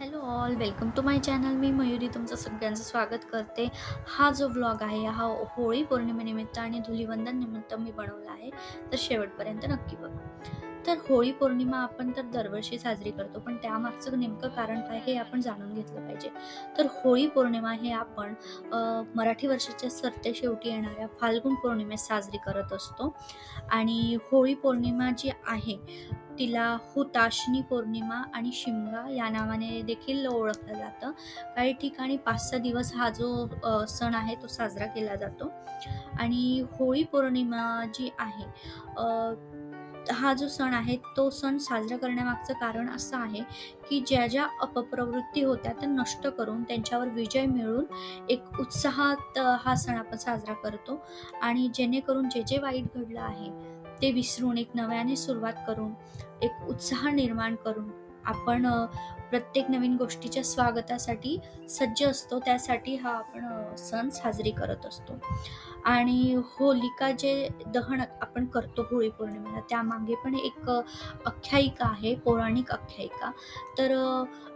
Hello all, welcome to my channel. मी मयुरी तुमचं सगळ्यांचं स्वागत करते. हा जो व्लॉग आहे हा होळी पौर्णिमेनिमित्त आणि धुलिवंदन निमित्त मी बनवला आहे, तर शेवटपर्यंत नक्की बघा. तर होळी पौर्णिमा आपण तर दरवर्षी साजरी करतो, पण त्यामागचं नेमकं कारण काय हे आपण जाणून घेतलं पाहिजे. तर होळी पौर्णिमा हे आपण मराठी वर्षाच्या सरतेशेवटी येणाऱ्या फाल्गुन पौर्णिमेस साजरी करत असतो. आणि होळी पौर्णिमा जी आहे तिला हुताशनी पौर्णिमा आणि शिमगा या नावाने देखील ओळखलं जातं. काही ठिकाणी 5-6 दिवस हा जो सण आहे तो साजरा केला जातो. आणि होळी पौर्णिमा जी आहे हा जो सण आहे तो सण साजरा करण्यामागचं कारण असं आहे की ज्या ज्या अपप्रवृत्ती होत्या त्या नष्ट करून त्यांच्यावर विजय मिळवून एक उत्साहात हा सण आपण साजरा करतो. आणि जेणेकरून जे जे वाईट घडलं आहे ते विसरून एक नव्याने सुरुवात करून एक उत्साह निर्माण करून आपण प्रत्येक नवीन गोष्टीच्या स्वागतासाठी सज्ज असतो. त्यासाठी हा आपण सण साजरी करत असतो. आणि होलिका जे दहन आपण करतो होळी पौर्णिमेला त्यामागे पण एक आख्यायिका आहे, पौराणिक आख्यायिका. तर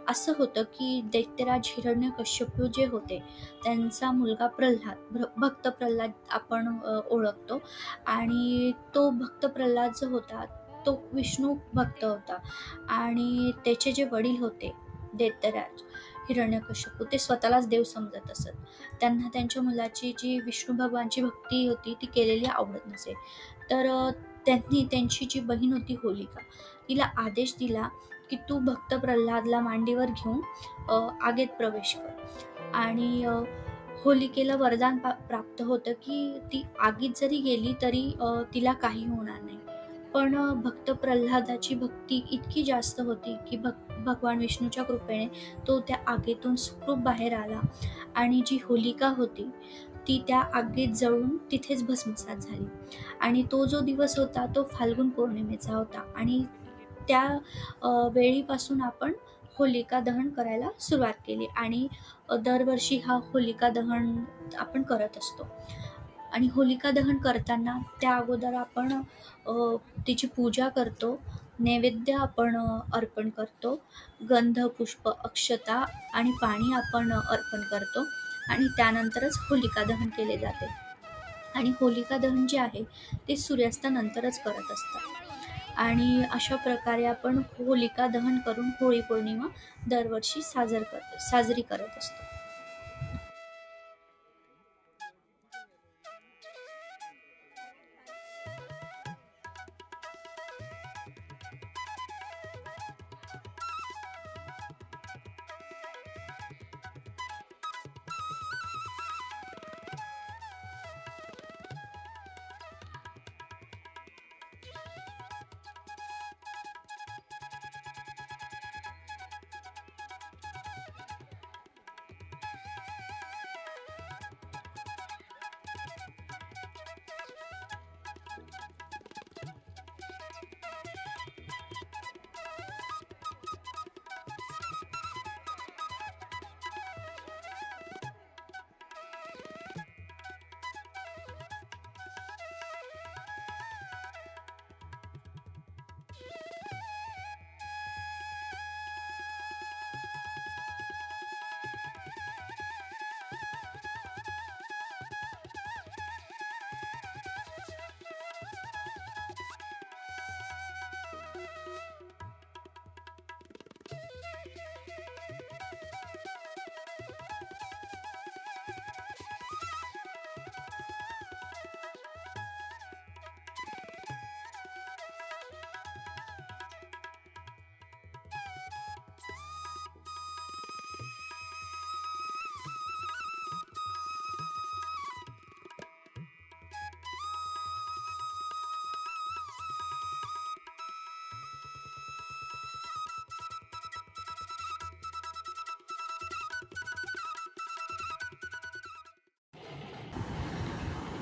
असं होतं की दैत्यराज हिरण्यकश्यपू जे होते त्यांचा मुलगा प्रल्हाद, भक्त प्रल्हाद आपण ओळखतो. आणि तो भक्त प्रल्हाद जो होता तो विष्णू भक्त होता. आणि त्याचे जे वडील होते दैत्यराज हिरण्यकश्यपू ते स्वतःलाच देव समजत असत. त्यांना त्यांच्या मुलाची जी विष्णू भगवानची भक्ती होती ती केलेली आवडत नसे. तर त्यांनी त्यांची जी बहीण होती होलिका तिला आदेश दिला की तू भक्त प्रल्हादला मांडीवर घेऊन आगीत प्रवेश कर. आणि होलिकेला वरदान प्राप्त होतं की ती आगीत जरी गेली तरी तिला काही होणार नाही. पण भक्त प्रल्हादाची भक्ती इतकी जास्त होती की भगवान विष्णूच्या कृपेने तो त्या आगीतून सुखरूप बाहेर आला. आणि जी होलिका होती ती त्या आगीत जळून तिथेच भस्मसात झाली. आणि तो जो दिवस होता तो फाल्गुन पौर्णिमेचा होता. आणि त्या वेळीपासून आपण होलिका दहन करायला सुरुवात केली. आणि दरवर्षी हा होलिका दहन आपण करत असतो. आणि होलिका दहन करताना त्या अगोदर आपण तिची पूजा करतो, नैवेद्य आपण अर्पण करतो, गंध पुष्प अक्षता आणि पाणी आपण अर्पण करतो. आणि त्यानंतरच होलिका दहन केले जाते. आणि होलिका दहन जे आहे ते सूर्यास्तानंतरच करत असतात. आणि अशा प्रकारे आपण होलिका दहन करून होळी पौर्णिमा दरवर्षी साजरी करत असतो.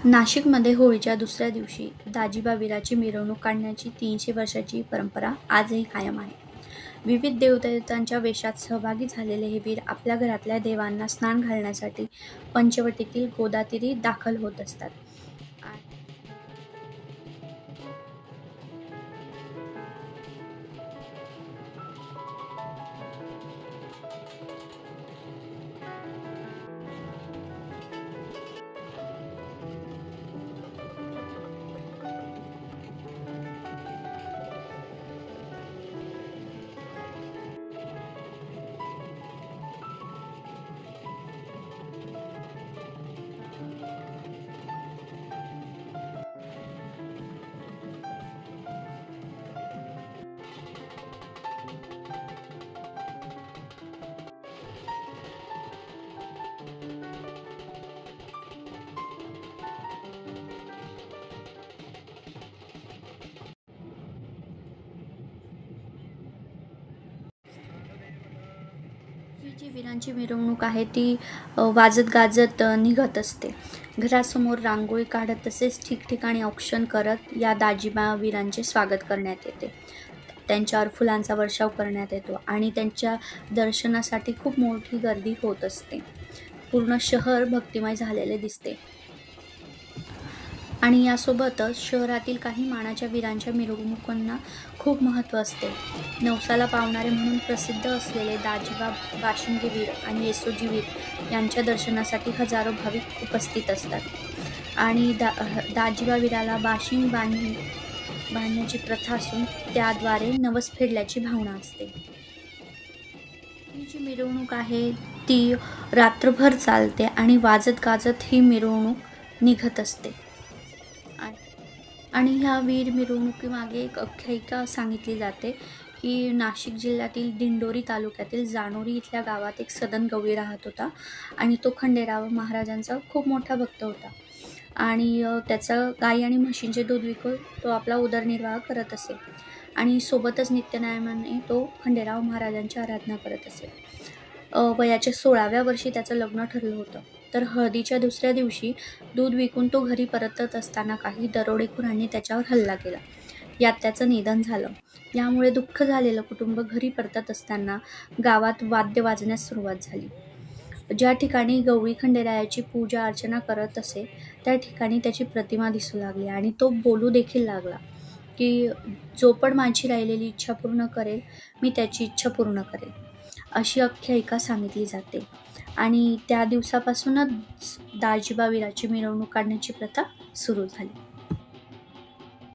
नाशिकमध्ये होळीच्या दुसऱ्या दिवशी दाजिबा वीराची मिरवणूक काढण्याची 300 वर्षाची परंपरा आजही कायम आहे. विविध देवदेवतांच्या वेशात सहभागी झालेले हे वीर आपल्या घरातल्या देवांना स्नान घालण्यासाठी पंचवटीतील गोदातीरी दाखल होत असतात. ही जी वीरांची मिरवणूक आहे ती वाजत गाजत निघत असते. घरासमोर रांगोळी काढत तसेच ठिकठिकाणी औक्षण करत या दाजिबा वीरांचे स्वागत करण्यात येते. त्यांच्यावर फुलांचा वर्षाव करण्यात येतो आणि त्यांच्या दर्शनासाठी खूप मोठी गर्दी होत असते. पूर्ण शहर भक्तिमय झालेले दिसते. आणि यासोबतच शहरातील काही मानाच्या वीरांच्या मिरवणुकांना खूप महत्त्व असते. नवसाला पावणारे म्हणून प्रसिद्ध असलेले दाजिबा बाशिंगवीर आणि येसोजीवीर यांच्या दर्शनासाठी हजारो भाविक उपस्थित असतात. आणि दाजिबा वीराला बाशिंग बांधण्याची प्रथा असून त्याद्वारे नवस फेडल्याची भावना असते. ही जी मिरवणूक आहे ती रात्रभर चालते आणि वाजत गाजत ही मिरवणूक निघत असते. आणि ह्या वीर मिरवणुकीमागे एक आख्यायिका सांगितली जाते की नाशिक जिल्ह्यातील दिंडोरी तालुक्यातील जानोरी इथल्या गावात एक सदन गवळी राहत होता आणि तो खंडेराव महाराजांचा खूप मोठा भक्त होता. आणि त्याचं गाई आणि म्हशींचे दूध विकून तो आपला उदरनिर्वाह करत असे आणि सोबतच नित्यनेमाने तो खंडेराव महाराजांची आराधना करत असे. वयाच्या 16व्या वर्षी त्याचं लग्न ठरलं होतं. तर हळदीच्या दुसऱ्या दिवशी दूध विकून तो घरी परतत असताना काही दरोडेखोरांनी त्याच्यावर हल्ला केला. यात त्याचं निधन झालं. यामुळे दुःख झालेलं कुटुंब घरी परतत असताना गावात वाद्य वाजण्यास सुरुवात झाली. ज्या ठिकाणी गवळी खंडेरायाची पूजा अर्चना करत असे त्या ठिकाणी त्याची प्रतिमा दिसू लागली आणि तो बोलू देखील लागला की जो पण माझी राहिलेली इच्छा पूर्ण करेल मी त्याची इच्छा पूर्ण करेल, अशी आख्यायिका सांगितली जाते. आणि त्या दिवसापासूनच दाजिबा वीराची मिरवणूक काढण्याची प्रथा सुरू झाली.